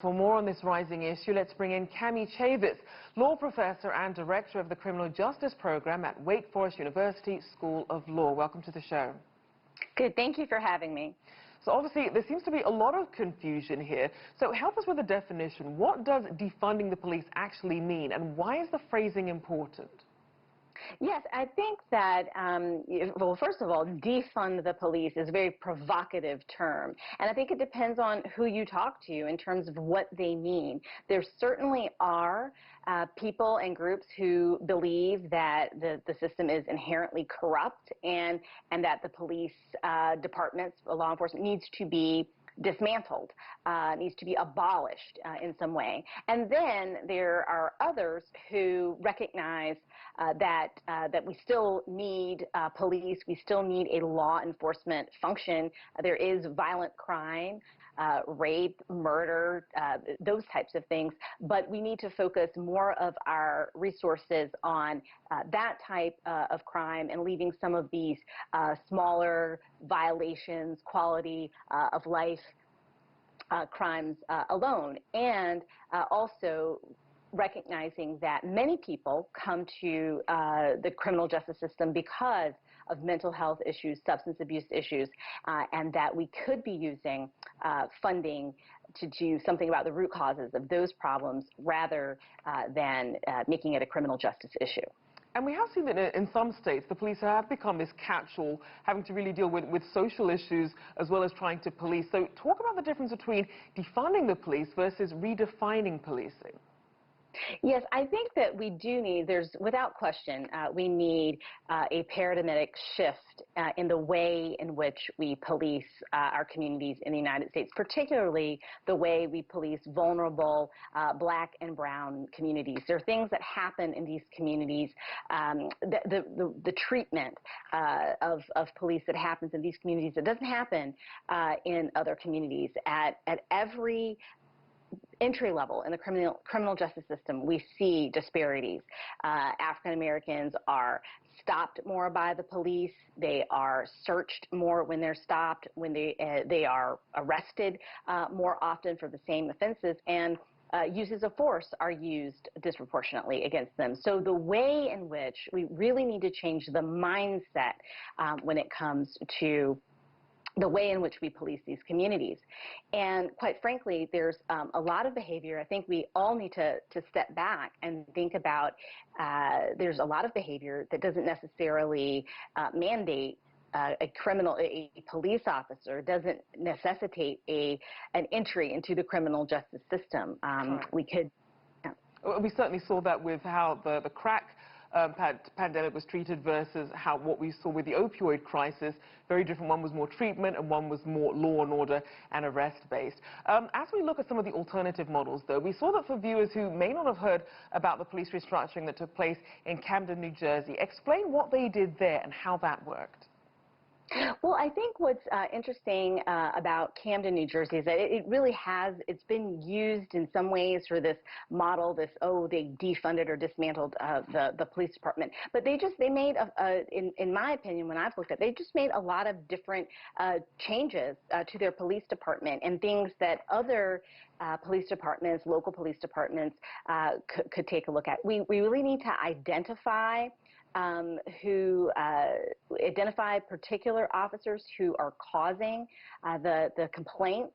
For more on this rising issue, let's bring in Chavis, law professor and director of the Criminal Justice Program at Wake Forest University School of Law. Welcome to the show. Good. Thank you for having me. So obviously, there seems to be a lot of confusion here. So help us with the definition. What does defunding the police actually mean, and why is the phrasing important? Yes, I think that, well, first of all, defund the police is a very provocative term. And I think it depends on who you talk to in terms of what they mean. There certainly are people and groups who believe that the system is inherently corrupt and that the police departments, law enforcement, needs to be dismantled, needs to be abolished in some way. And then there are others who recognize that we still need police, we still need a law enforcement function. There is violent crime, rape, murder, those types of things, but we need to focus more of our resources on that type of crime and leaving some of these smaller violations, quality of life crimes alone, and also recognizing that many people come to the criminal justice system because of mental health issues, substance abuse issues, and that we could be using funding to do something about the root causes of those problems rather than making it a criminal justice issue. And we have seen that in some states, the police have become this catch-all, having to really deal with social issues as well as trying to police. So talk about the difference between defunding the police versus redefining policing. Yes, I think that we do need, without question, we need a paradigmatic shift in the way in which we police our communities in the United States, particularly the way we police vulnerable black and brown communities. There are things that happen in these communities, the treatment of police that happens in these communities that doesn't happen in other communities. At every entry level in the criminal justice system, we see disparities. African Americans are stopped more by the police. They are searched more when they're stopped. When they are arrested more often for the same offenses, and uses of force are used disproportionately against them. So the way in which we really need to change the mindset when it comes to the way in which we police these communities. And quite frankly, there's a lot of behavior. I think we all need to step back and think about there's a lot of behavior that doesn't necessarily mandate a police officer, doesn't necessitate an entry into the criminal justice system. We could. We certainly saw that with how the crack pandemic was treated versus what we saw with the opioid crisis. Very different. One was more treatment and one was more law and order and arrest based. As we look at some of the alternative models, though, we saw that for viewers who may not have heard about the police restructuring that took place in Camden, New Jersey, explain what they did there and how that worked. Well, I think what's interesting about Camden, New Jersey is that it's been used in some ways for this model, they defunded or dismantled the police department. But they made, in my opinion, when I've looked at it, they just made a lot of different changes to their police department and things that other police departments, local police departments could take a look at. We really need to identify identify particular officers who are causing the complaints.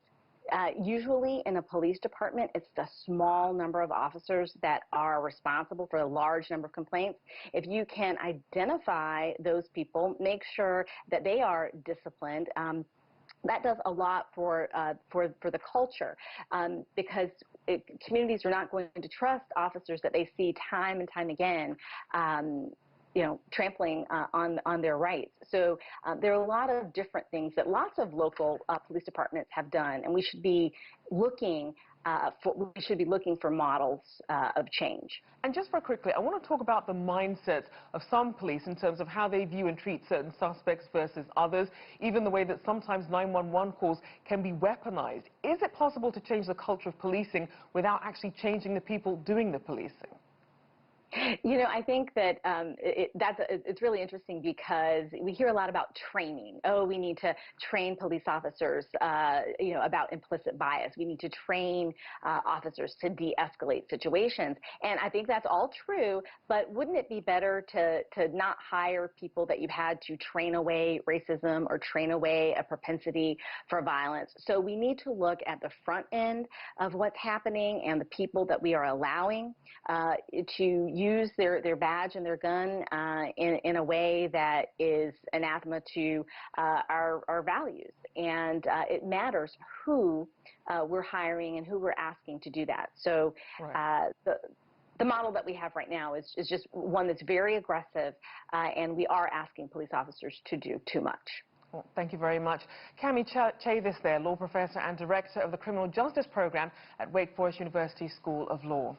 Usually in a police department, it's a small number of officers that are responsible for a large number of complaints. If you can identify those people, make sure that they are disciplined. That does a lot for the culture because communities are not going to trust officers that they see time and time again trampling on their rights. So there are a lot of different things that lots of local police departments have done, and we should be looking for models of change. And just very quickly, I want to talk about the mindsets of some police in terms of how they view and treat certain suspects versus others, even the way that sometimes 911 calls can be weaponized. Is it possible to change the culture of policing without actually changing the people doing the policing? You know, I think that it's really interesting because we hear a lot about training. Oh, we need to train police officers, you know, about implicit bias. We need to train officers to de-escalate situations. And I think that's all true, but wouldn't it be better to not hire people that you've had to train away racism or train away a propensity for violence? So we need to look at the front end of what's happening and the people that we are allowing to use their badge and their gun in a way that is anathema to our values. And it matters who we're hiring and who we're asking to do that. So Right. the model that we have right now is just one that's very aggressive, and we are asking police officers to do too much. Well, thank you very much. Cami Chavis there, law professor and director of the Criminal Justice Program at Wake Forest University School of Law.